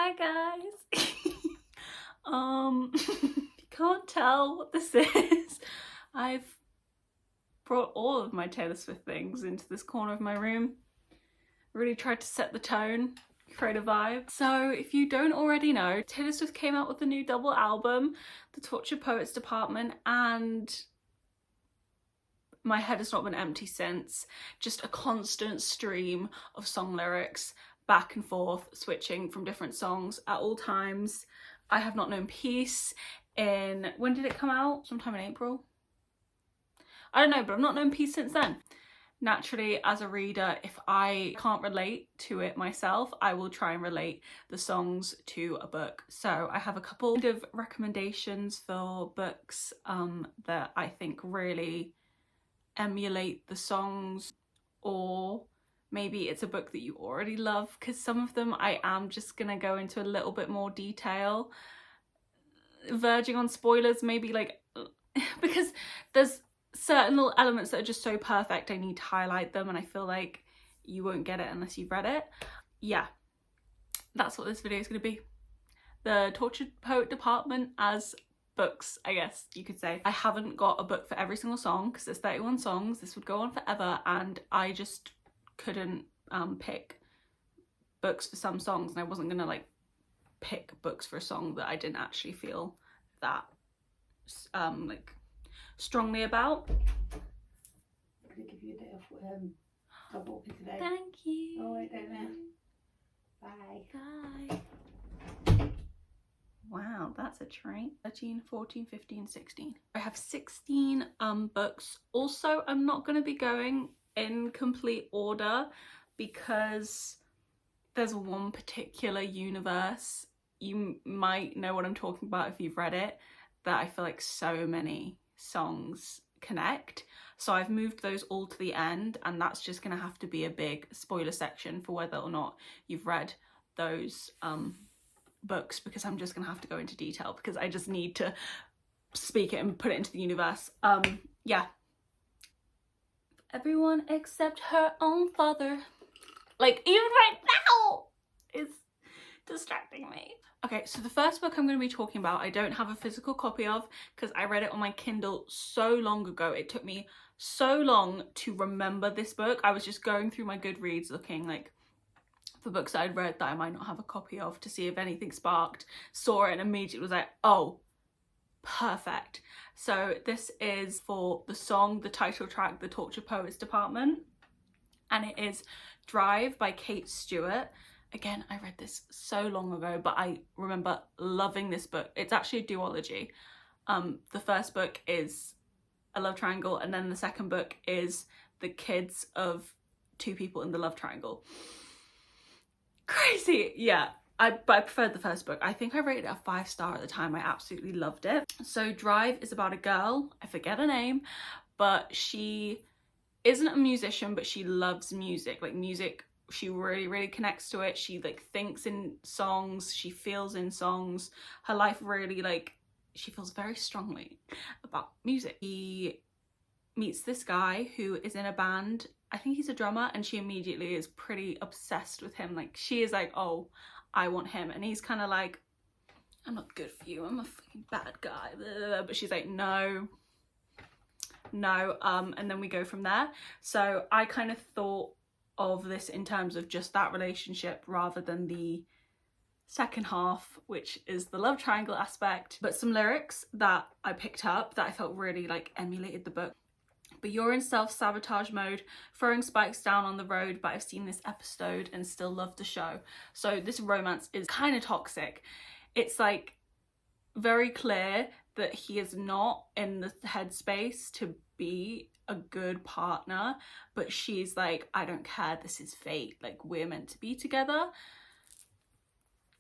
Hi guys. If you can't tell what this is, I've brought all of my Taylor Swift things into this corner of my room. Really tried to set the tone, create a vibe. So if you don't already know, Taylor Swift came out with a new double album, The Tortured Poets Department, and my head has not been empty since. Just a constant stream of song lyrics, back and forth, switching from different songs at all times. I have not known peace in, when did it come out? Sometime in April? I don't know, but I've not known peace since then. Naturally, as a reader, if I can't relate to it myself, I will try and relate the songs to a book. So I have a couple of recommendations for books that I think really emulate the songs, or maybe it's a book that you already love, because some of them I am just gonna go into a little bit more detail, verging on spoilers maybe, like, because there's certain little elements that are just so perfect I need to highlight them, and I feel like you won't get it unless you've read it. Yeah, that's what this video is going to be. The Tortured Poet Department as books, I guess you could say. I haven't got a book for every single song because there's 31 songs. This would go on forever, and I just couldn't pick books for some songs, and I wasn't gonna like pick books for a song that I didn't actually feel that like strongly about. I'm gonna give you a day off job walking today. Thank you. Oh wait, don't know. Bye. Bye. Wow, that's a treat. 13, 14, 15, 16. I have 16 books. Also, I'm not going to be going in complete order because there's one particular universe, you might know what I'm talking about if you've read it, that I feel like so many songs connect. So I've moved those all to the end, and that's just going to have to be a big spoiler section for whether or not you've read those books, because I'm just gonna have to go into detail because I just need to speak it and put it into the universe. Yeah, everyone except her own father, like even right now, is distracting me. Okay, so the first book I'm going to be talking about I don't have a physical copy of because I read it on my Kindle so long ago. It took me so long to remember this book. I was just going through my Goodreads looking like for books that I'd read that I might not have a copy of to see if anything sparked, saw it and immediately was like, oh, perfect. So this is for the song, the title track, The Tortured Poets Department, and it is Drive by Kate Stewart. Again, I read this so long ago, but I remember loving this book. It's actually a duology. The first book is a love triangle, and then the second book is the kids of two people in the love triangle. Crazy. Yeah, but I preferred the first book. I think I rated it a 5-star at the time. I absolutely loved it. So Drive is about a girl, I forget her name, but she isn't a musician, but she loves music. Like music, she really connects to it. She like thinks in songs, she feels in songs. Her life really, like, she feels very strongly about music. She meets this guy who is in a band. I think he's a drummer, and she immediately is pretty obsessed with him. Like, she is like, oh, I want him. And he's kind of like, I'm not good for you, I'm a fucking bad guy. But she's like, no. And then we go from there. So I kind of thought of this in terms of just that relationship rather than the second half, which is the love triangle aspect. But some lyrics that I picked up that I felt really like emulated the book. But you're in self-sabotage mode, throwing spikes down on the road, but I've seen this episode and still love the show. So this romance is kind of toxic. It's like very clear that he is not in the headspace to be a good partner, but she's like, I don't care, this is fate, like we're meant to be together.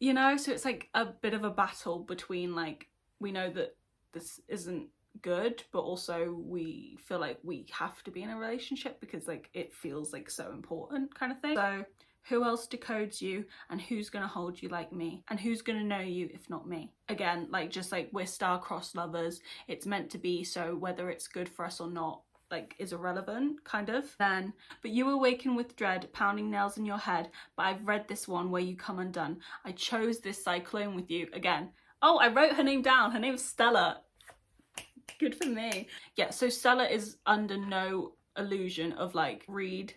You know, so it's like a bit of a battle between like, we know that this isn't good, but also we feel like we have to be in a relationship because like it feels like so important kind of thing. So who else decodes you, and who's gonna hold you like me, and who's gonna know you if not me? Again, like just like we're star-crossed lovers, it's meant to be, so whether it's good for us or not, like is irrelevant, kind of. Then, but you awaken with dread, pounding nails in your head, but I've read this one where you come undone. I chose this cyclone with you. Again, oh, I wrote her name down. Her name's Stella. Good for me. Yeah, so Stella is under no illusion of like Reed's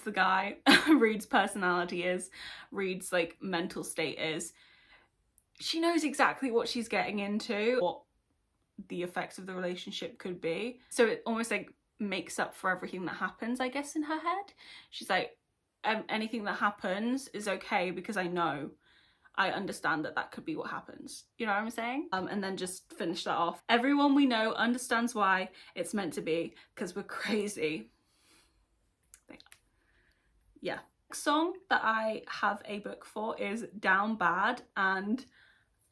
the guy, Reed's personality is, Reed's like mental state is. She knows exactly what she's getting into, what the effects of the relationship could be. So it almost like makes up for everything that happens, I guess, in her head. She's like, anything that happens is okay because I understand that could be what happens. You know what I'm saying? And then just finish that off. Everyone we know understands why it's meant to be, because we're crazy. Yeah. Song that I have a book for is Down Bad, and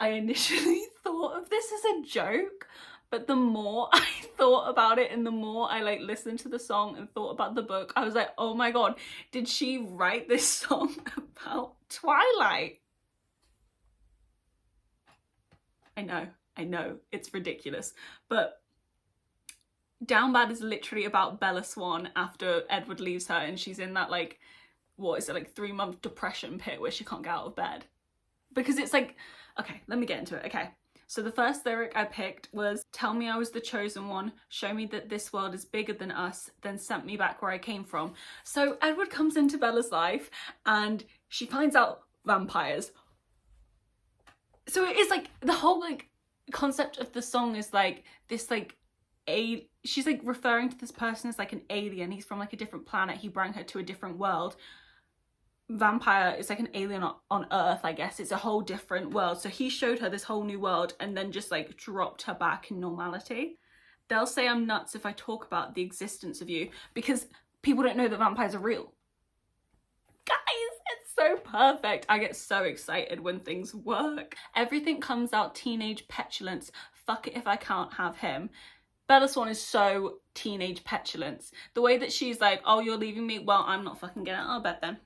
I initially thought of this as a joke, but the more I thought about it and the more I like listened to the song and thought about the book, I was like, oh my god, did she write this song about Twilight? I know, it's ridiculous, but Down Bad is literally about Bella Swan after Edward leaves her and she's in that like, what is it, like 3-month depression pit where she can't get out of bed. Because it's like, okay, let me get into it. Okay, so the first lyric I picked was, tell me I was the chosen one, show me that this world is bigger than us, then sent me back where I came from. So Edward comes into Bella's life and she finds out vampires. So it is like the whole like concept of the song is like this like she's like referring to this person as like an alien. He's from like a different planet. He brought her to a different world. Vampire is like an alien on Earth, I guess. It's a whole different world. So he showed her this whole new world and then just like dropped her back in normality. They'll say I'm nuts if I talk about the existence of you because people don't know that vampires are real. Guys, it's so perfect. I get so excited when things work. Everything comes out teenage petulance. Fuck it if I can't have him. Bella Swan is so teenage petulance. The way that she's like, oh, you're leaving me? Well, I'm not fucking getting out of bed then.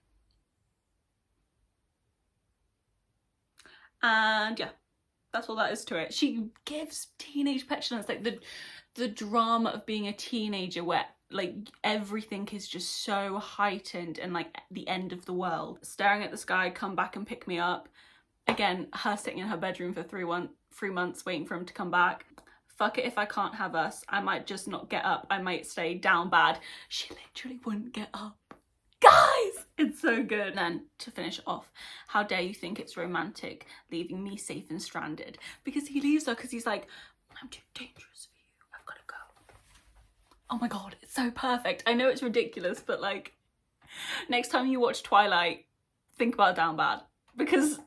And yeah, that's all that is to it. She gives teenage petulance, like the drama of being a teenager where like everything is just so heightened and like the end of the world. Staring at the sky, come back and pick me up. Again, her sitting in her bedroom for 3 months waiting for him to come back. Fuck it if I can't have us. I might just not get up. I might stay down bad. She literally wouldn't get up. Guys, it's so good. And then to finish off, how dare you think it's romantic leaving me safe and stranded? Because he leaves her because he's like, I'm too dangerous for you. I've got to go. Oh my god, it's so perfect. I know it's ridiculous, but like next time you watch Twilight, think about Down Bad, because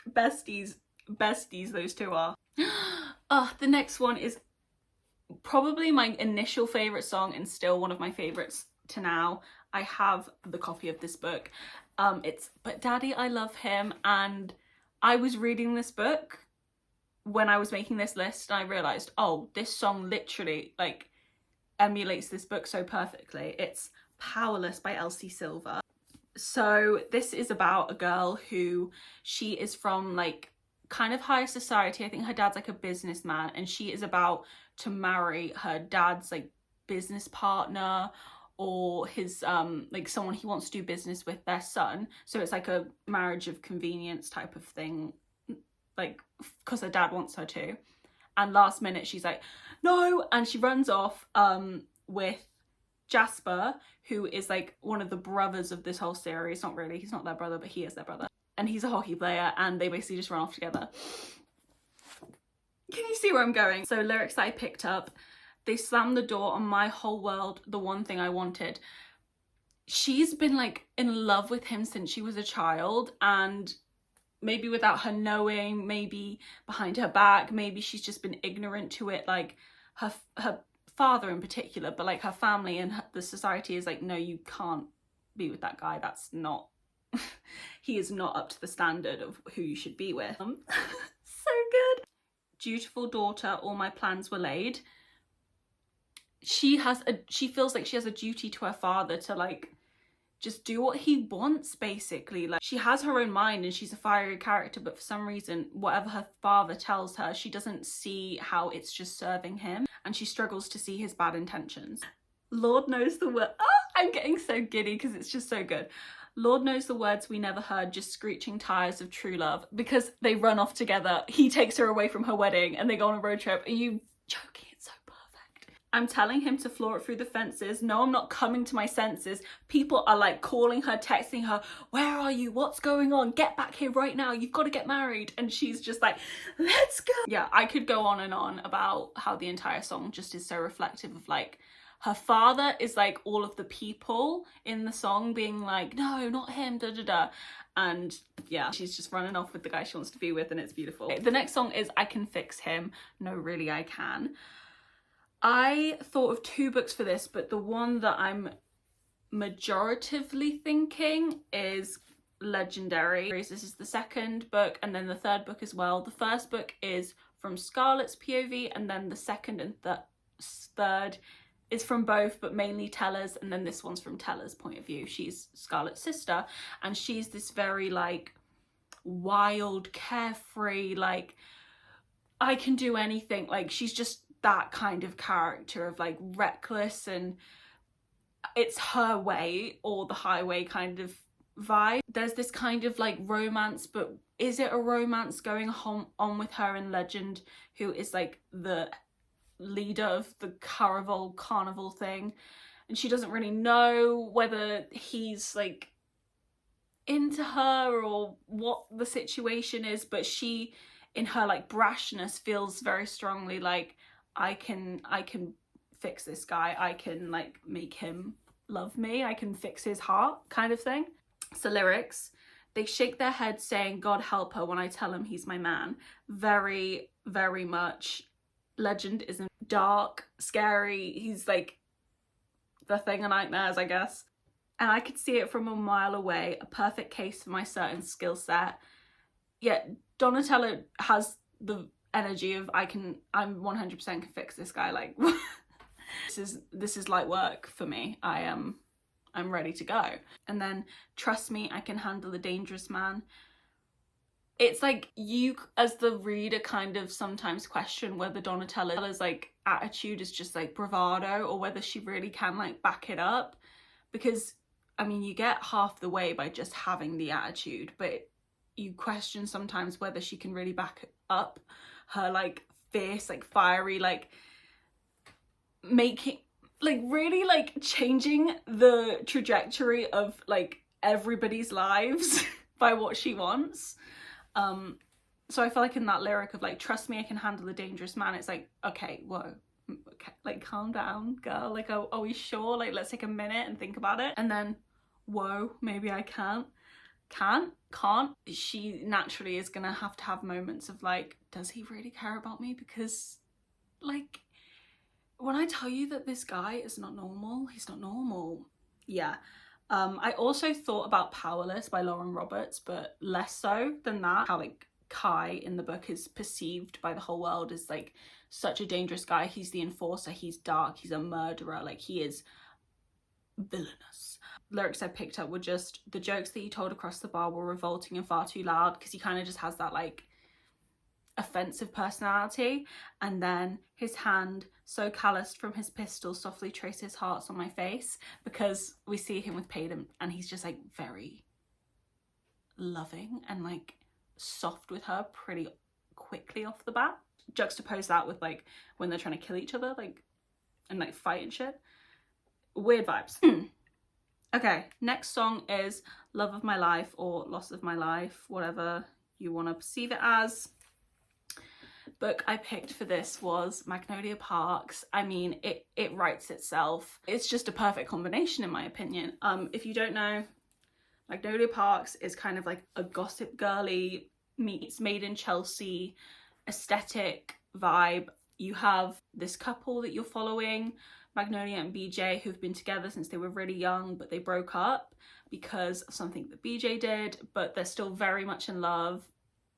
besties those two are. The next one is probably my initial favourite song and still one of my favourites to now. I have the copy of this book. It's But Daddy, I Love Him, and I was reading this book when I was making this list and I realised, oh, this song literally like emulates this book so perfectly. It's Powerless by Elsie Silver. So this is about a girl who, she is from like kind of higher society. I think her dad's like a businessman and she is about to marry her dad's like business partner or his like someone he wants to do business with, their son. So it's like a marriage of convenience type of thing, like because her dad wants her to. And last minute she's like, no, and she runs off with Jasper, who is like one of the brothers of this whole series. Not really, he's not their brother, but he is their brother. And he's a hockey player and they basically just run off together. Can you see where I'm going? So lyrics that I picked up. They slammed the door on my whole world, the one thing I wanted. She's been like in love with him since she was a child, and maybe without her knowing, maybe behind her back, maybe she's just been ignorant to it, like her father in particular, but like her family and the society is like, no, you can't be with that guy. That's not, he is not up to the standard of who you should be with. So good. Dutiful daughter, all my plans were laid. She feels like she has a duty to her father to like just do what he wants, basically. Like she has her own mind and she's a fiery character, but for some reason whatever her father tells her, she doesn't see how it's just serving him, and she struggles to see his bad intentions. Lord knows the word. Oh, I'm getting so giddy because it's just so good. Lord knows the words we never heard, just screeching tires of true love. Because they run off together. He takes her away from her wedding and they go on a road trip. Are you joking? It's so perfect. I'm telling him to floor it through the fences. No, I'm not coming to my senses. People are like calling her, texting her. Where are you? What's going on? Get back here right now. You've got to get married. And she's just like, let's go. Yeah, I could go on and on about how the entire song just is so reflective of like, her father is like all of the people in the song being like, no, not him, da da da. And yeah, she's just running off with the guy she wants to be with and it's beautiful. The next song is I Can Fix Him. No, really, I can. I thought of 2 books for this, but the one that I'm majoritively thinking is Legendary. This is the 2nd book and then the 3rd book as well. The 1st book is from Scarlett's POV and then the 2nd and 3rd is from both, but mainly Teller's, and then this one's from Teller's point of view. She's Scarlett's sister, and she's this very, like, wild, carefree, like, I can do anything. Like, she's just that kind of character of, like, reckless, and it's her way, or the highway kind of vibe. There's this kind of, like, romance, but is it a romance going on with her in Legend, who is, like, the leader of the carnival thing, and she doesn't really know whether he's like into her or what the situation is, but she in her like brashness feels very strongly like I can fix this guy, I can like make him love me, I can fix his heart kind of thing. So lyrics, they shake their heads saying God help her when I tell him he's my man. Very, very much Legend isn't dark, scary, he's like the thing of nightmares, I guess. And I could see it from a mile away, a perfect case for my certain skill set. Yet Donatello has the energy of I'm 100% can fix this guy, like this is light work for me. I'm ready to go. And then trust me, I can handle a dangerous man. It's like you as the reader kind of sometimes question whether Donatella's like attitude is just like bravado or whether she really can like back it up, because I mean you get half the way by just having the attitude, but you question sometimes whether she can really back up her like fierce, like fiery, like making like really like changing the trajectory of like everybody's lives by what she wants. So I feel like in that lyric of like, trust me, I can handle a dangerous man, it's like, okay, whoa, okay, like calm down, girl, like are we sure, like let's take a minute and think about it. And then whoa, maybe I can't, she naturally is gonna have to have moments of like, does he really care about me? Because like when I tell you that this guy is not normal, he's not normal. Yeah. I also thought about Powerless by Lauren Roberts, but less so than that. How like Kai in the book is perceived by the whole world as like such a dangerous guy. He's the enforcer, he's dark, he's a murderer, like he is villainous. Lyrics I picked up were just the jokes that he told across the bar were revolting and far too loud, because he kind of just has that like offensive personality. And then his hand, so calloused from his pistol, softly traces hearts on my face, because we see him with Paden and he's just like very loving and like soft with her pretty quickly off the bat. Juxtapose that with like when they're trying to kill each other, like and like fight and shit. Weird vibes. Okay, next song is Love of My Life or Loss of My Life, whatever you want to perceive it as. Book I picked for this was Magnolia Parks. I mean, it writes itself. It's just a perfect combination in my opinion. If you don't know, Magnolia Parks is kind of like a gossip girly meets Made in Chelsea aesthetic vibe. You have this couple that you're following, Magnolia and BJ, who've been together since they were really young, but they broke up because of something that BJ did, but they're still very much in love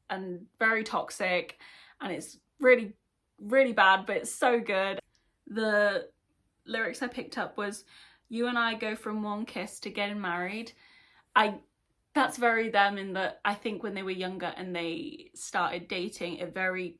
and very toxic. And it's really, really bad, but it's so good. The lyrics I picked up was, you and I go from one kiss to getting married. That's very them in that I think when they were younger and they started dating, it very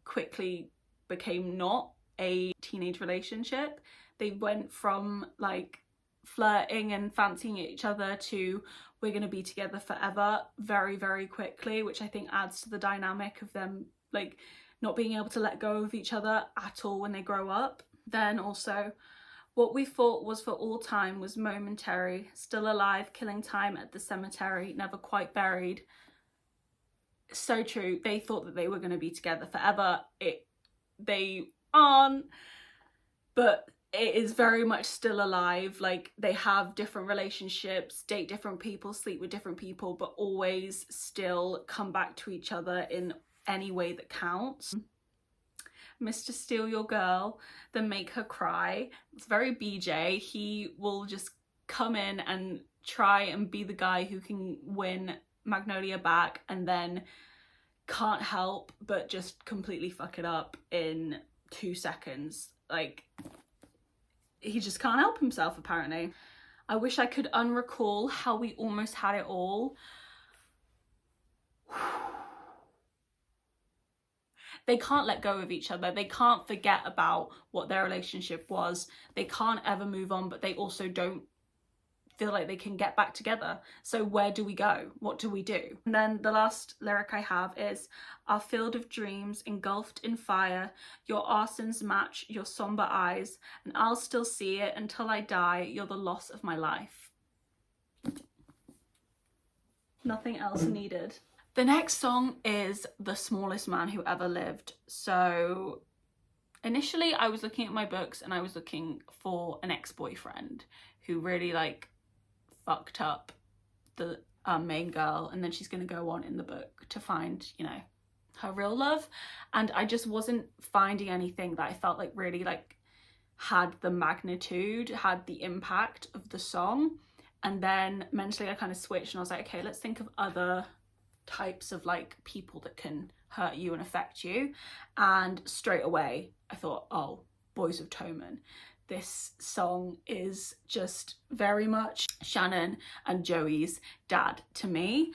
quickly became not a teenage relationship. They went from like flirting and fancying each other to we're going to be together forever very, very quickly, which I think adds to the dynamic of them like not being able to let go of each other at all when they grow up. Then also, what we thought was for all time was momentary, still alive, killing time at the cemetery, never quite buried. So true. They thought that they were going to be together forever. They aren't, but it is very much still alive. Like, they have different relationships, date different people, sleep with different people, but always still come back to each other in any way that counts. Mr. Steal Your Girl, then make her cry. It's very BJ. He will just come in and try and be the guy who can win Magnolia back, and then can't help but just completely fuck it up in 2 seconds. Like, he just can't help himself, apparently. I wish I could unrecall how we almost had it all. They can't let go of each other. They can't forget about what their relationship was. They can't ever move on, but they also don't feel like they can get back together. So where do we go? What do we do? And then the last lyric I have is, our field of dreams engulfed in fire, your arsons match your somber eyes, and I'll still see it until I die, you're the loss of my life. Nothing else needed. The next song is The Smallest Man Who Ever Lived. So initially I was looking at my books and I was looking for an ex-boyfriend who really like fucked up the main girl, and then she's going to go on in the book to find, you know, her real love. And I just wasn't finding anything that I felt like really like had the magnitude, had the impact of the song. And then mentally I kind of switched and I was like, okay, let's think of other types of like people that can hurt you and affect you. And straight away I thought, oh, Boys of Tommen. This song is just very much Shannon and Joey's dad to me.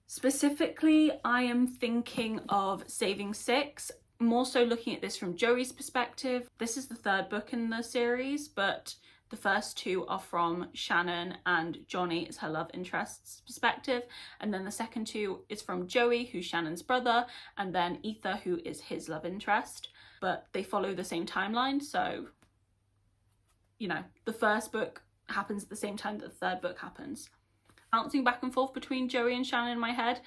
Specifically, I am thinking of Saving Six, more so looking at this from Joey's perspective. This is the 3rd book in the series, but the first 2 are from Shannon and Johnny as her love interest's perspective. And then the second 2 is from Joey, who's Shannon's brother, and then Ether, who is his love interest. But they follow the same timeline, so, you know, the first book happens at the same time that the 3rd book happens. Bouncing back and forth between Joey and Shannon in my head,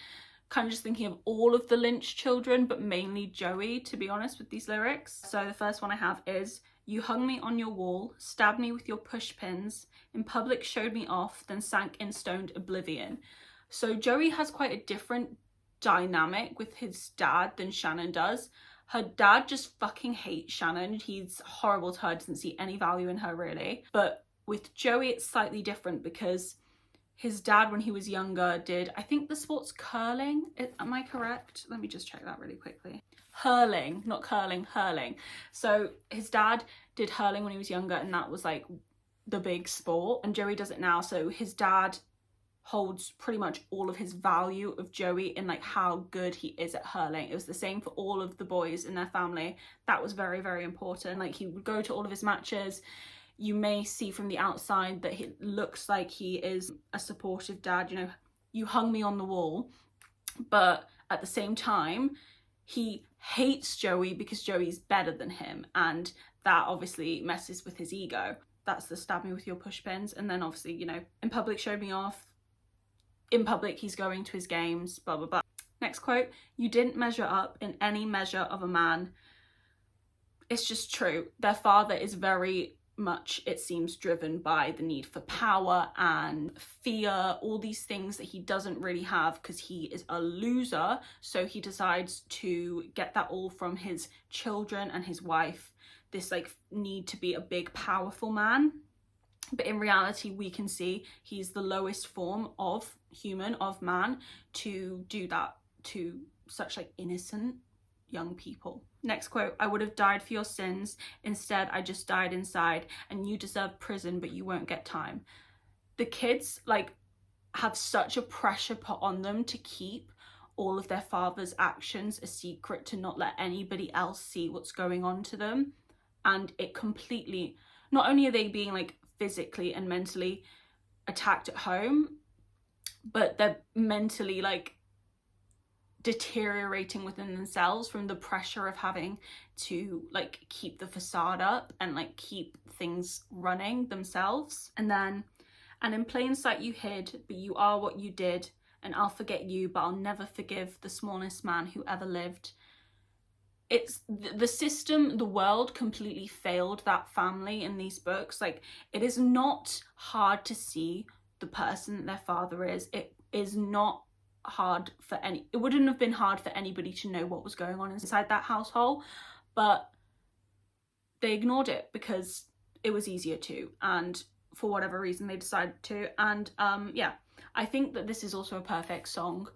kind of just thinking of all of the Lynch children, but mainly Joey, to be honest, with these lyrics. So the first one I have is, you hung me on your wall, stabbed me with your push pins, in public showed me off, then sank in stoned oblivion. So Joey has quite a different dynamic with his dad than Shannon does. Her dad just fucking hates Shannon. He's horrible to her, doesn't see any value in her really. But with Joey it's slightly different because his dad, when he was younger, did, I think the sport's curling. Am I correct? Let me just check that really quickly. Hurling, not curling, hurling. So his dad did hurling when he was younger, and that was like the big sport. And Joey does it now. So his dad holds pretty much all of his value of Joey in like how good he is at hurling. It was the same for all of the boys in their family. That was very, very important. Like, he would go to all of his matches. You may see from the outside that he looks like he is a supportive dad, you know, you hung me on the wall. But at the same time, he hates Joey because Joey's better than him, and that obviously messes with his ego. That's the stab me with your push pins. And then obviously, you know, in public showed me off. In public he's going to his games, blah blah blah. Next quote, you didn't measure up in any measure of a man. It's just true. Their father is very much, it seems, driven by the need for power and fear, all these things that he doesn't really have because he is a loser. So he decides to get that all from his children and his wife, this like need to be a big powerful man. But in reality we can see he's the lowest form of human, of man, to do that to such like innocent young people. Next quote, I would have died for your sins, instead I just died inside, and you deserve prison but you won't get time. The kids like have such a pressure put on them to keep all of their father's actions a secret, to not let anybody else see what's going on to them, and it completely not only are they being like physically and mentally attacked at home, but they're mentally like deteriorating within themselves from the pressure of having to like keep the facade up and like keep things running themselves. And then, and in plain sight you hid, but you are what you did, and I'll forget you, but I'll never forgive the smallest man who ever lived. It's the system, the world completely failed that family in these books. Like, it is not hard to see the person that their father is. It is not hard for it wouldn't have been hard for anybody to know what was going on inside that household, but they ignored it because it was easier to, and for whatever reason they decided to. And yeah, I think that this is also a perfect song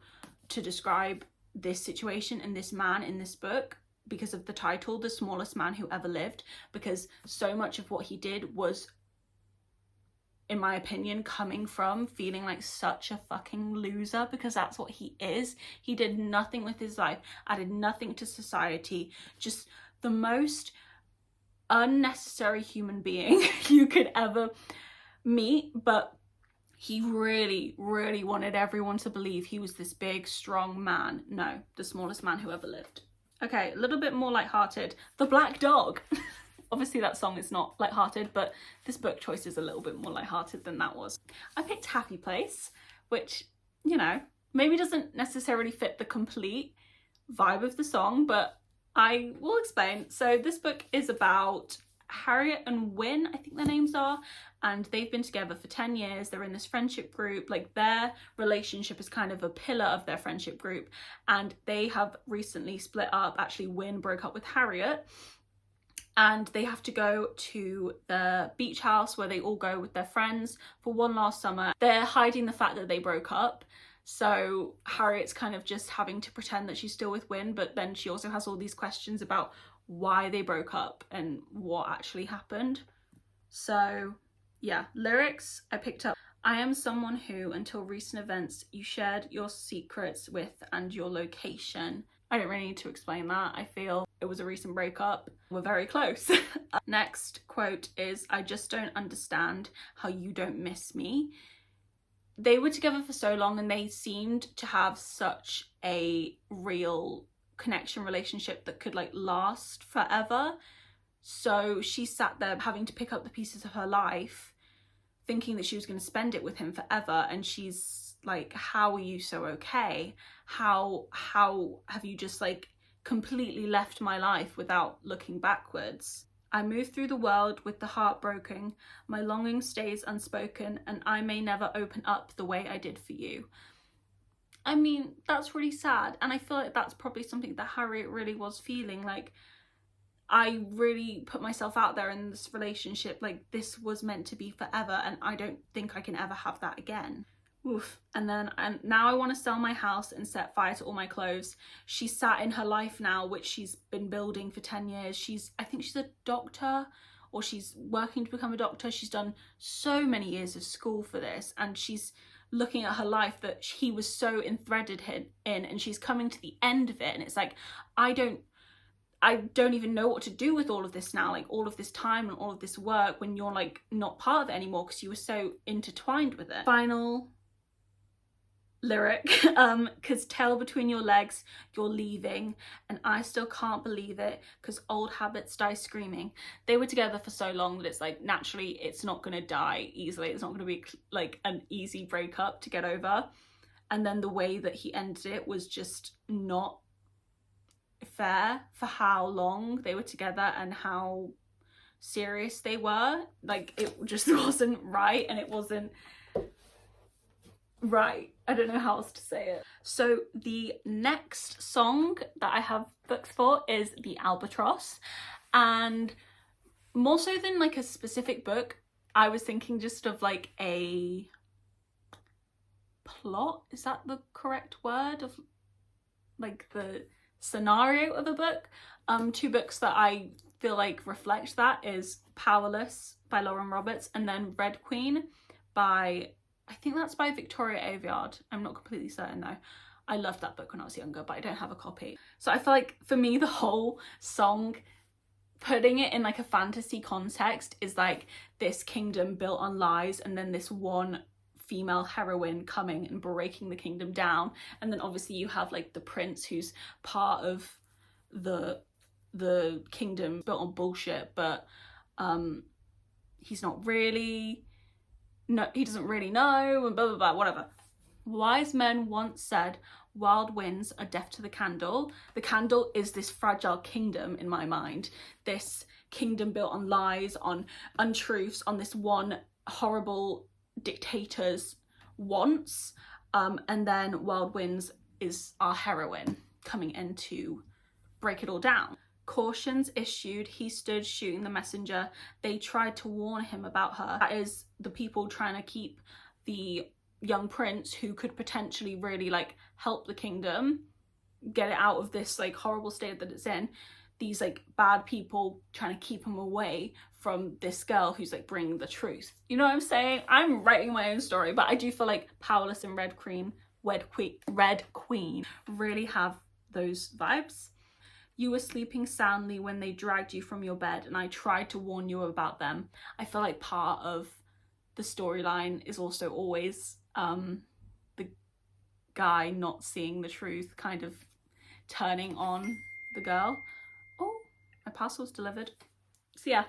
to describe this situation and this man in this book, because of the title, The Smallest Man Who Ever Lived, because so much of what he did was, in my opinion, coming from feeling like such a fucking loser, because that's what he is. He did nothing with his life, added nothing to society, just the most unnecessary human being you could ever meet. But he really, really wanted everyone to believe he was this big, strong man. No, the smallest man who ever lived. Okay, a little bit more lighthearted. The Black Dog. Obviously that song is not lighthearted, but this book choice is a little bit more lighthearted than that was. I picked Happy Place, which, you know, maybe doesn't necessarily fit the complete vibe of the song, but I will explain. So this book is about Harriet and Wynne, I think their names are, and they've been together for 10 years. They're in this friendship group. Like, their relationship is kind of a pillar of their friendship group, and they have recently split up. Actually, Wynne broke up with Harriet, and they have to go to the beach house where they all go with their friends for one last summer. They're hiding the fact that they broke up, so Harriet's kind of just having to pretend that she's still with Wynne, but then she also has all these questions about why they broke up and what actually happened. So yeah, lyrics I picked up. I am someone who, until recent events, you shared your secrets with and your location. I don't really need to explain that. I feel it was a recent breakup. We're very close. Next quote is, I just don't understand how you don't miss me. They were together for so long and they seemed to have such a real connection relationship that could like last forever. So she sat there having to pick up the pieces of her life, thinking that she was going to spend it with him forever, and she's like, how are you so okay? How have you just like completely left my life without looking backwards? I move through the world with the heart broken, my longing stays unspoken, and I may never open up the way I did for you. I mean, that's really sad, and I feel like that's probably something that Harriet really was feeling. Like, I really put myself out there in this relationship, like this was meant to be forever, and I don't think I can ever have that again. Oof. And now I want to sell my house and set fire to all my clothes. She's sat in her life now, which she's been building for 10 years. I think she's a doctor, or she's working to become a doctor. She's done so many years of school for this, and she's looking at her life that he was so enthreaded in, and she's coming to the end of it, and it's like, I don't even know what to do with all of this now, like all of this time and all of this work, when you're like not part of it anymore because you were so intertwined with it. Final lyric, cause tail between your legs, you're leaving, and I still can't believe it, cause old habits die screaming. They were together for so long that it's like, naturally it's not gonna die easily. It's not gonna be like an easy breakup to get over. And then the way that he ended it was just not fair for how long they were together and how serious they were. Like, it just wasn't right, and it wasn't right. I don't know how else to say it. So the next song that I have booked for is the Albatross, and more so than like a specific book, I was thinking just of like a plot, is that the correct word, of like the scenario of a book. Two books that I feel like reflect that is Powerless by Lauren Roberts, and then Red Queen by, I think that's by Victoria Aveyard. I'm not completely certain though. I loved that book when I was younger, but I don't have a copy. So I feel like for me the whole song putting it in like a fantasy context is like this kingdom built on lies, and then this one female heroine coming and breaking the kingdom down, and then obviously you have like the prince who's part of the kingdom built on bullshit, but he's not really, no, he doesn't really know, and blah blah blah, whatever. Wise men once said wild winds are death to the candle. The candle is this fragile kingdom in my mind, this kingdom built on lies, on untruths, on this one horrible dictator's wants, and then wild winds is our heroine coming in to break it all down. Cautions issued, he stood shooting the messenger. They tried to warn him about her. That is the people trying to keep the young prince, who could potentially really like help the kingdom get it out of this like horrible state that it's in. These like bad people trying to keep him away from this girl who's like bringing the truth. You know what I'm saying? I'm writing my own story, but I do feel like Powerless and Red Queen really have those vibes. You were sleeping soundly when they dragged you from your bed, and I tried to warn you about them. I feel like part of the storyline is also always the guy not seeing the truth, kind of turning on the girl. Oh, my parcel's delivered. So yeah,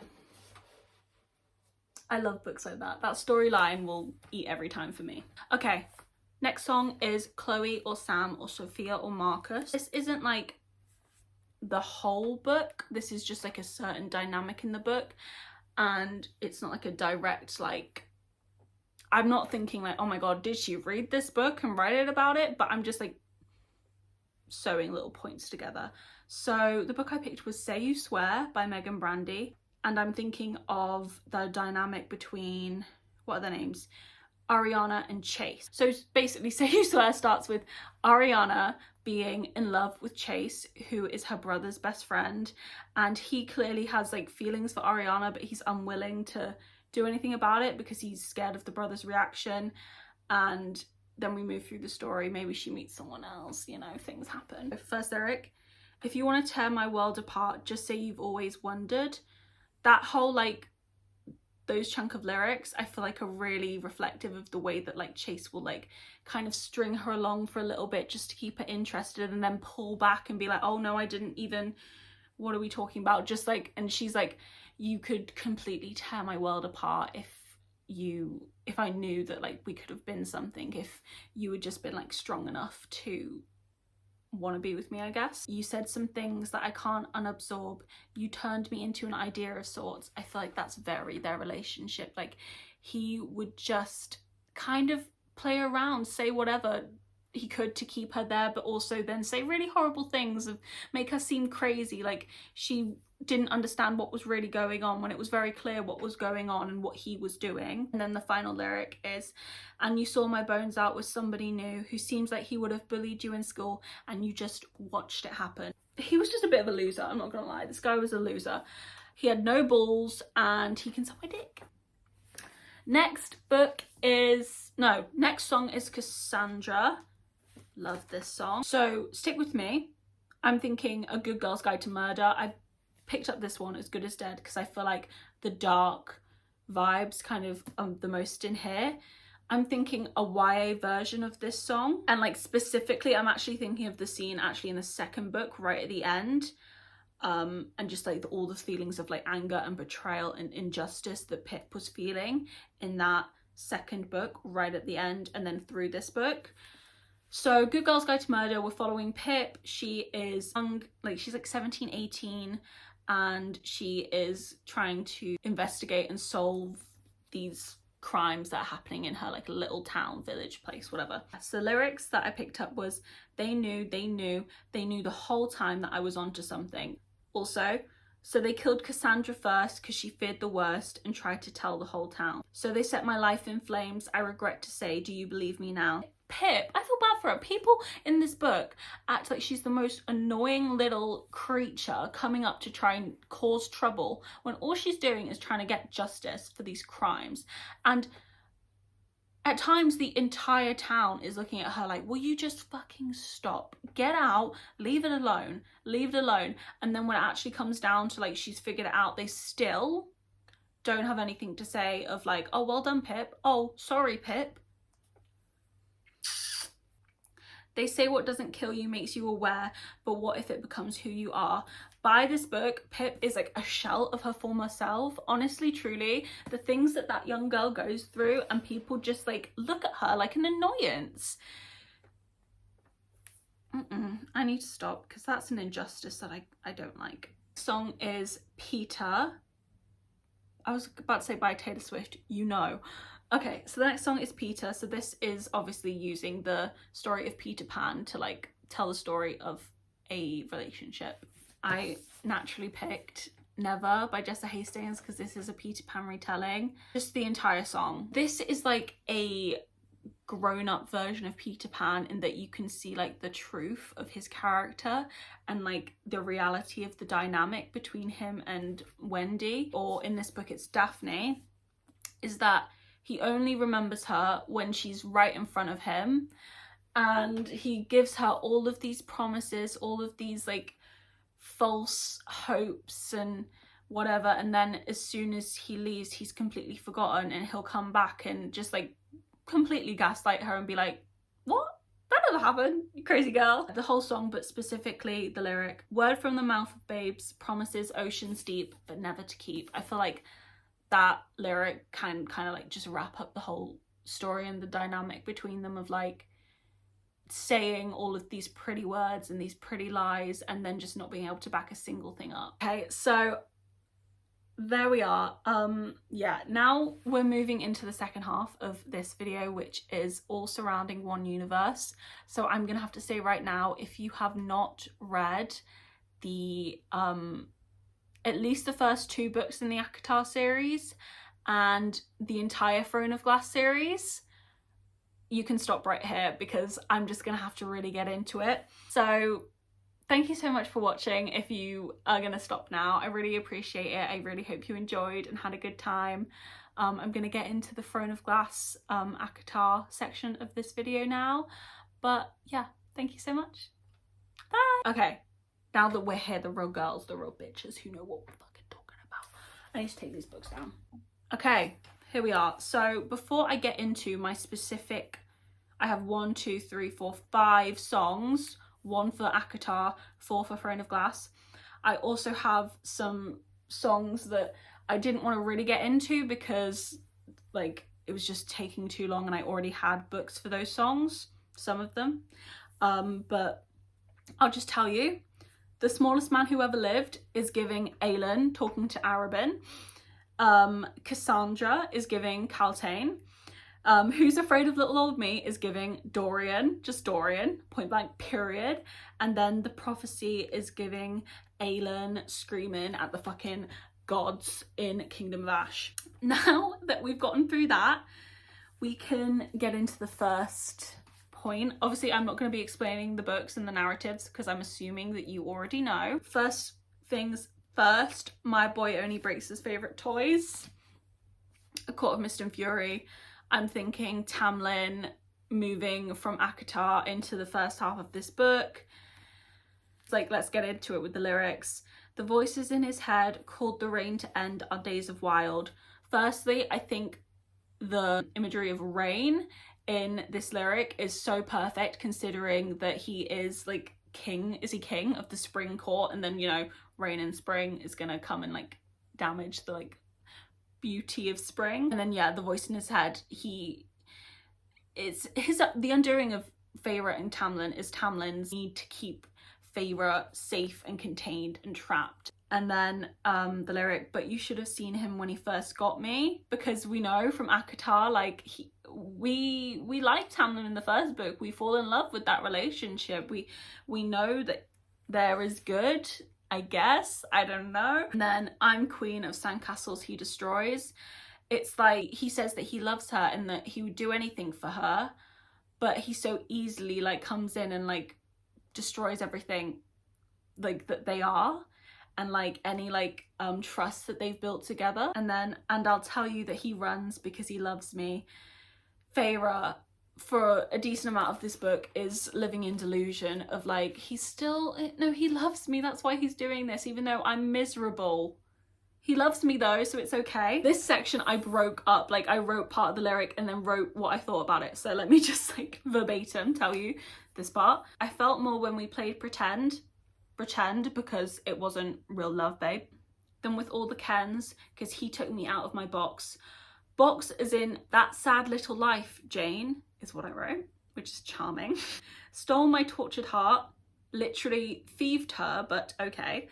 I love books like that. That storyline will eat every time for me. Okay, next song is Chloe or Sam or Sophia or Marcus. This isn't like the whole book, this is just like a certain dynamic in the book, and it's not like a direct like, I'm not thinking like, oh my god, did she read this book and write it about it, but I'm just like sewing little points together. So the book I picked was Say You Swear by Meagan Brandy, and I'm thinking of the dynamic between, what are their names? Ariana and Chase. So basically Say You Swear starts with Ariana being in love with Chase, who is her brother's best friend, and he clearly has like feelings for Ariana, but he's unwilling to do anything about it because he's scared of the brother's reaction. And then we move through the story, maybe she meets someone else, you know, things happen. First lyric, if you want to tear my world apart, just say you've always wondered. That whole like, those chunk of lyrics I feel like are really reflective of the way that like Chase will like kind of string her along for a little bit just to keep her interested, and then pull back and be like, oh no, I didn't even, what are we talking about, just like, and she's like, you could completely tear my world apart if I knew that like we could have been something, if you had just been like strong enough to want to be with me, I guess. You said some things that I can't unabsorb. You turned me into an idea of sorts. I feel like that's very their relationship. Like he would just kind of play around, say whatever he could to keep her there, but also then say really horrible things and make her seem crazy, like she didn't understand what was really going on when it was very clear what was going on and what he was doing. And then the final lyric is, and you saw my bones out with somebody new who seems like he would have bullied you in school and you just watched it happen. He was just a bit of a loser, I'm not gonna lie. This guy was a loser. He had no balls and he can suck my dick. Next song is Cassandra. Love this song. So stick with me. I'm thinking A Good Girl's Guide to Murder. I picked up this one, As Good as Dead, because I feel like the dark vibes kind of the most in here. I'm thinking a YA version of this song, and like specifically I'm actually thinking of the scene actually in the second book right at the end, and just like all the feelings of like anger and betrayal and injustice that Pip was feeling in that second book right at the end, and then through this book. So Good Girl's Guide to Murder, we're following Pip. She is young, like she's like 17, 18, and she is trying to investigate and solve these crimes that are happening in her like little town, village, place, whatever. So the lyrics that I picked up was, they knew the whole time that I was onto something. Also, so they killed Cassandra first because she feared the worst and tried to tell the whole town. So they set my life in flames, I regret to say, do you believe me now? Pip, I feel bad for her. People in this book act like she's the most annoying little creature coming up to try and cause trouble when all she's doing is trying to get justice for these crimes. And at times the entire town is looking at her like, will you just fucking stop? Get out, leave it alone, leave it alone. And then when it actually comes down to like she's figured it out, they still don't have anything to say of like, oh, well done, Pip. Oh, sorry, Pip. They say what doesn't kill you makes you aware, but what if it becomes who you are? By this book, Pip is like a shell of her former self. Honestly, truly, the things that that young girl goes through and people just like look at her like an annoyance. I need to stop because that's an injustice that I don't like. The song is Peter. I was about to say by Taylor Swift, you know. Okay, so the next song is Peter. So this is obviously using the story of Peter Pan to like tell the story of a relationship. I naturally picked Never by Jessa Hastings because this is a Peter Pan retelling. Just the entire song. This is like a grown-up version of Peter Pan in that you can see like the truth of his character and like the reality of the dynamic between him and Wendy, or in this book it's Daphne, is that he only remembers her when she's right in front of him, and he gives her all of these promises, all of these like false hopes and whatever, and then as soon as he leaves he's completely forgotten, and he'll come back and just like completely gaslight her and be like, what? That never happened, you crazy girl. The whole song, but specifically the lyric, word from the mouth of babes, promises oceans deep but never to keep. I feel like that lyric can kind of like just wrap up the whole story and the dynamic between them of like saying all of these pretty words and these pretty lies and then just not being able to back a single thing up. Okay, so there we are. Yeah, now we're moving into the second half of this video, which is all surrounding one universe. So I'm gonna have to say right now, if you have not read the at least the first 2 books in the ACOTAR series and the entire Throne of Glass series, you can stop right here because I'm just gonna have to really get into it. So thank you so much for watching. If you are gonna stop now, I really appreciate it. I really hope you enjoyed and had a good time. I'm gonna get into the Throne of Glass ACOTAR section of this video now, but yeah, thank you so much. Bye. Okay, now that we're here, the real girls, the real bitches who know what we're fucking talking about. I need to take these books down. Okay, here we are. So before I get into my specific, I have 1, 2, 3, 4, 5 songs, 1 for ACOTAR, 4 for Throne of Glass. I also have some songs that I didn't want to really get into because like it was just taking too long and I already had books for those songs, some of them. But I'll just tell you, The Smallest Man Who Ever Lived is giving Aelin talking to Arabin. Cassandra is giving Kaltain. Who's Afraid of Little Old Me is giving Dorian, just Dorian, point blank, period. And then The Prophecy is giving Aelin screaming at the fucking gods in Kingdom of Ash. Now that we've gotten through that, we can get into the first point. Obviously, I'm not going to be explaining the books and the narratives because I'm assuming that you already know. First things first, my boy only breaks his favourite toys. A Court of Mist and Fury. I'm thinking Tamlin moving from ACOTAR into the first half of this book. It's like, let's get into it with the lyrics. The voices in his head called the rain to end our days of wild. Firstly, I think the imagery of rain in this lyric is so perfect considering that he is like king. Is he king of the spring court? And then, you know, rain in spring is gonna come and like damage the like beauty of spring. And then yeah, the voice in his head, the undoing of Feyre and Tamlin is Tamlin's need to keep Feyre safe and contained and trapped. And then the lyric, but you should have seen him when he first got me, because we know from ACOTAR, like we like Tamlin in the first book, we fall in love with that relationship, we know that there is good, I guess, I don't know. And then I'm queen of sandcastles he destroys. It's like he says that he loves her and that he would do anything for her, but he so easily like comes in and like destroys everything like that they are, and like any like trust that they've built together. And then, and I'll tell you that he runs because he loves me. Feyre, for a decent amount of this book, is living in delusion of like, he loves me, that's why he's doing this, even though I'm miserable. He loves me though, so it's okay. This section I broke up, like I wrote part of the lyric and then wrote what I thought about it. So let me just like verbatim tell you this part. I felt more when we played pretend because it wasn't real love, babe, than with all the Kens, because he took me out of my box. Box as in that sad little life, Jane, is what I wrote, which is charming. Stole my tortured heart, literally thieved her, but okay.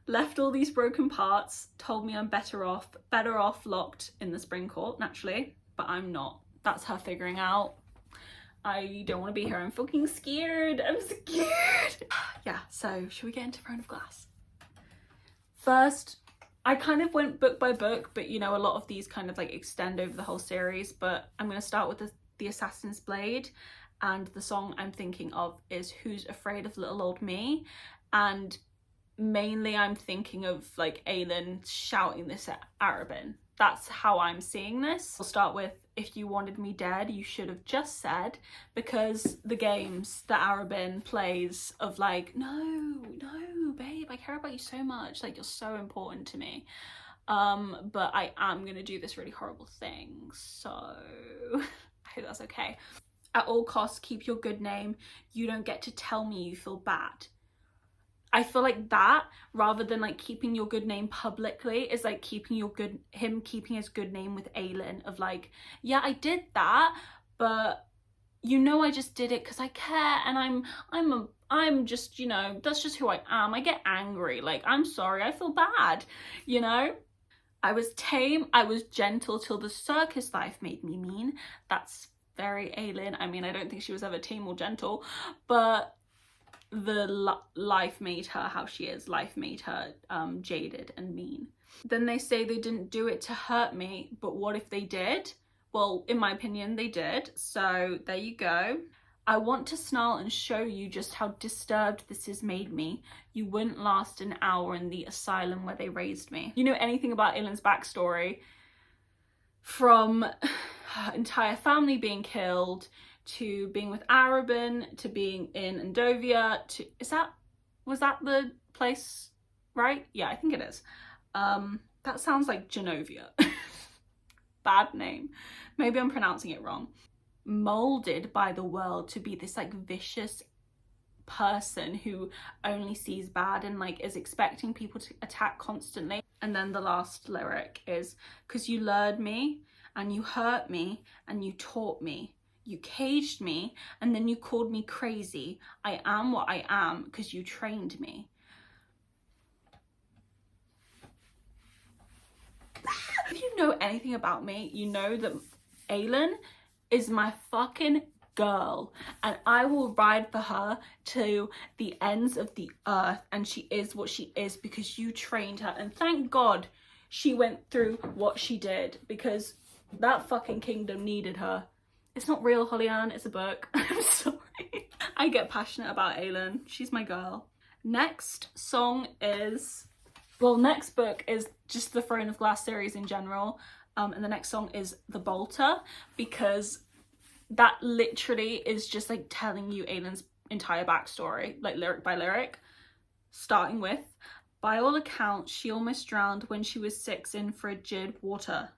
Left all these broken parts, told me I'm better off locked in the spring court, naturally, but I'm not. That's her figuring out. I don't want to be here, I'm fucking scared, I'm scared. Yeah, so should we get into Throne of Glass? First, I kind of went book by book, but you know, a lot of these kind of like extend over the whole series, but I'm going to start with the Assassin's Blade, and the song I'm thinking of is Who's Afraid of Little Old Me, and mainly I'm thinking of like Aelin shouting this at Arobynn. That's how I'm seeing this. I'll start with If You Wanted Me Dead, You Should Have Just Said, because the games that Arobynn plays of like, no, babe, I care about you so much, like you're so important to me. But I am gonna do this really horrible thing, so I hope that's okay. At all costs, keep your good name. You don't get to tell me you feel bad. I feel like that, rather than like keeping your good name publicly, is like keeping him keeping his good name with Aelin, of like, yeah, I did that, but you know, I just did it because I care, and I'm just, you know, that's just who I am. I get angry, like, I'm sorry, I feel bad, you know? I was tame, I was gentle till the circus life made me mean. That's very Aelin. I mean, I don't think she was ever tame or gentle, but the life made her how she is. Life made her jaded and mean. Then they say they didn't do it to hurt me, but what if they did? Well, in my opinion, they did. So there you go. I want to snarl and show you just how disturbed this has made me. You wouldn't last an hour in the asylum where they raised me. You know anything about Aelin's backstory, from her entire family being killed, to being with Arobynn, to being in Endovia, to, was that the place, right? Yeah, I think it is. That sounds like Genovia. Bad name. Maybe I'm pronouncing it wrong. Molded by the world to be this like vicious person who only sees bad and like is expecting people to attack constantly. And then the last lyric is, 'cause you lured me and you hurt me and you taught me. You caged me and then you called me crazy. I am what I am because you trained me. If you know anything about me, you know that Aelin is my fucking girl, and I will ride for her to the ends of the earth, and she is what she is because you trained her, and thank God she went through what she did, because that fucking kingdom needed her. It's not real, Holly Ann, it's a book. I'm sorry. I get passionate about Aelin. She's my girl. Next song is, well, next book is just the Throne of Glass series in general. And the next song is The Bolter, because that literally is just like telling you Aelin's entire backstory, like lyric by lyric, starting with, by all accounts, she almost drowned when she was 6 in frigid water.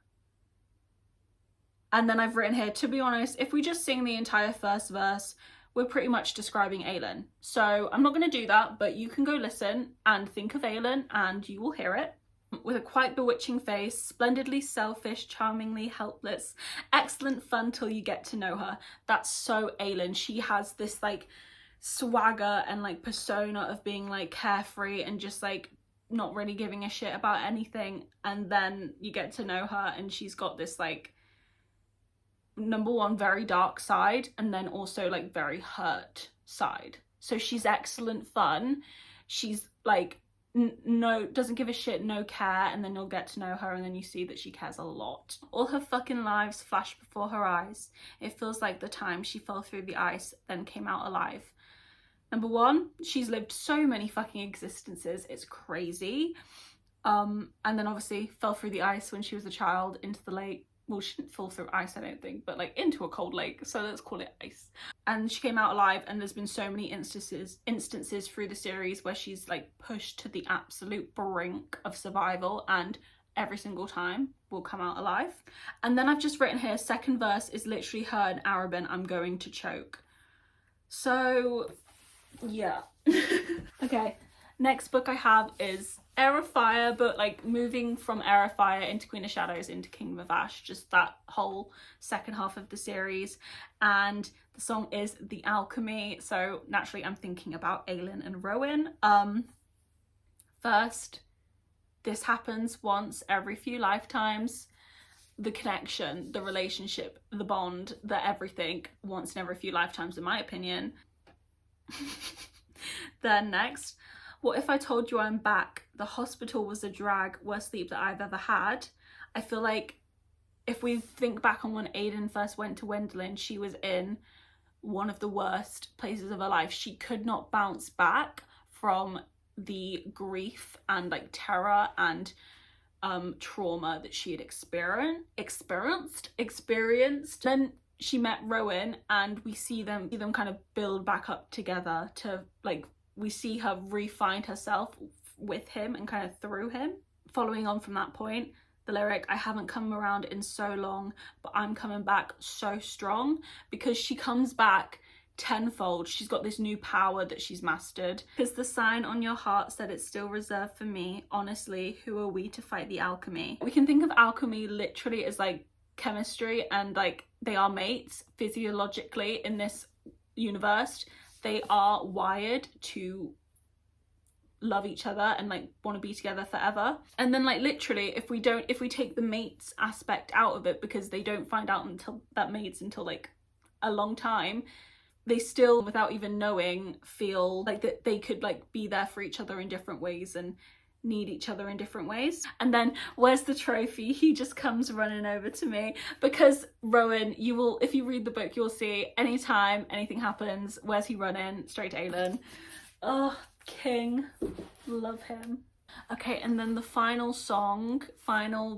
And then I've written here, to be honest, if we just sing the entire first verse, we're pretty much describing Aelin. So I'm not going to do that, but you can go listen and think of Aelin and you will hear it. With a quite bewitching face, splendidly selfish, charmingly helpless, excellent fun till you get to know her. That's so Aelin. She has this like swagger and like persona of being like carefree and just like not really giving a shit about anything. And then you get to know her and she's got this like, number one, very dark side, and then also like very hurt side. So she's excellent fun. She's like no, doesn't give a shit, no care, and then you'll get to know her and then you see that she cares a lot. All her fucking lives flash before her eyes. It feels like the time she fell through the ice, then came out alive. Number one, she's lived so many fucking existences, it's crazy. And then obviously fell through the ice when she was a child into the lake. well, she didn't fall through ice, I don't think, but like into a cold lake, so let's call it ice. And she came out alive, and there's been so many instances through the series where she's like pushed to the absolute brink of survival, and every single time will come out alive. And then I've just written here, second verse is literally her in Arabin, I'm going to choke. So yeah. Okay, next book I have is Heir of Fire, but like moving from Heir of Fire into Queen of Shadows into Kingdom of Ash, just that whole second half of the series. And the song is The Alchemy, so naturally I'm thinking about Aelin and Rowan. First, this happens once every few lifetimes. The connection, the relationship, the bond, the everything, once in every few lifetimes in my opinion. Then next, what if I told you I'm back? The hospital was a drag, worst sleep that I've ever had. I feel like if we think back on when Aiden first went to Wendelin, she was in one of the worst places of her life. She could not bounce back from the grief and like terror and trauma that she had experienced. Then she met Rowan, and we see them kind of build back up together to like, we see her re-find herself with him and kind of through him. Following on from that point, the lyric, I haven't come around in so long, but I'm coming back so strong, because she comes back tenfold. She's got this new power that she's mastered. Because the sign on your heart said it's still reserved for me. Honestly, who are we to fight the alchemy? We can think of alchemy literally as like chemistry, and like they are mates physiologically in this universe. They are wired to love each other and like want to be together forever. And then like literally if we take the mates aspect out of it, because they don't find out until that mates until like a long time, they still, without even knowing, feel like that they could like be there for each other in different ways and need each other in different ways. And then where's the trophy? He just comes running over to me, because Rowan, you will, if you read the book, you'll see anytime anything happens, where's he running? Straight to Aelin. Oh, king, love him. Okay, and then the final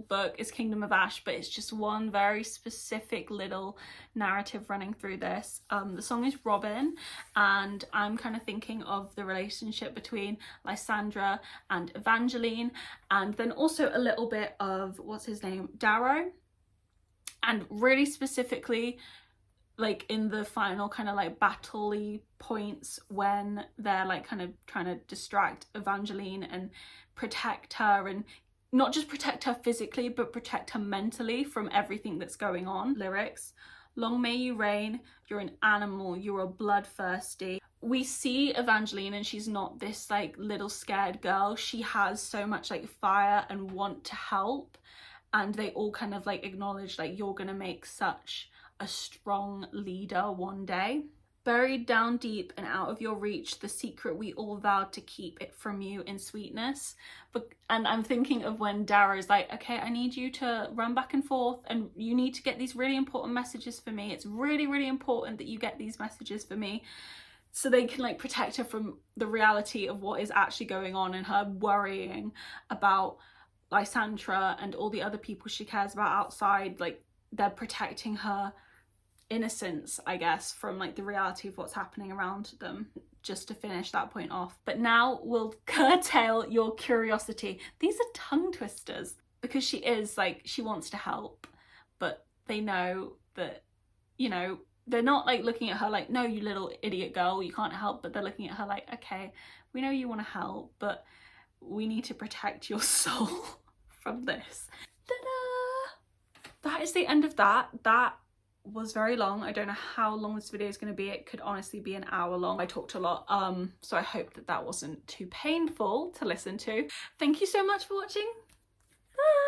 book is Kingdom of Ash, but it's just one very specific little narrative running through this. The song is Robin, and I'm kind of thinking of the relationship between Lysandra and Evangeline, and then also a little bit of, what's his name, Darrow, and really specifically like in the final kind of like battle-y points when they're like kind of trying to distract Evangeline and protect her, and not just protect her physically but protect her mentally from everything that's going on. Lyrics, long may you reign, you're an animal, you're a bloodthirsty. We see Evangeline, and she's not this like little scared girl. She has so much like fire and want to help, and they all kind of like acknowledge like, you're gonna make such a strong leader one day. Buried down deep and out of your reach, the secret we all vowed to keep, it from you in sweetness. And I'm thinking of when Darrow's like, okay, I need you to run back and forth, and you need to get these really important messages for me. It's really, really important that you get these messages for me, so they can like protect her from the reality of what is actually going on, and her worrying about Lysandra and all the other people she cares about outside. Like, they're protecting her innocence, I guess, from like the reality of what's happening around them, just to finish that point off. But now we'll curtail your curiosity. These are tongue twisters, because she is like, she wants to help, but they know that, you know, they're not like looking at her like, no, you little idiot girl, you can't help, but they're looking at her like, okay, we know you want to help, but we need to protect your soul from this. Ta-da! That is the end of that. That was very long. I don't know how long this video is going to be. It could honestly be an hour long. I talked a lot, so I hope that that wasn't too painful to listen to. Thank you so much for watching. Bye!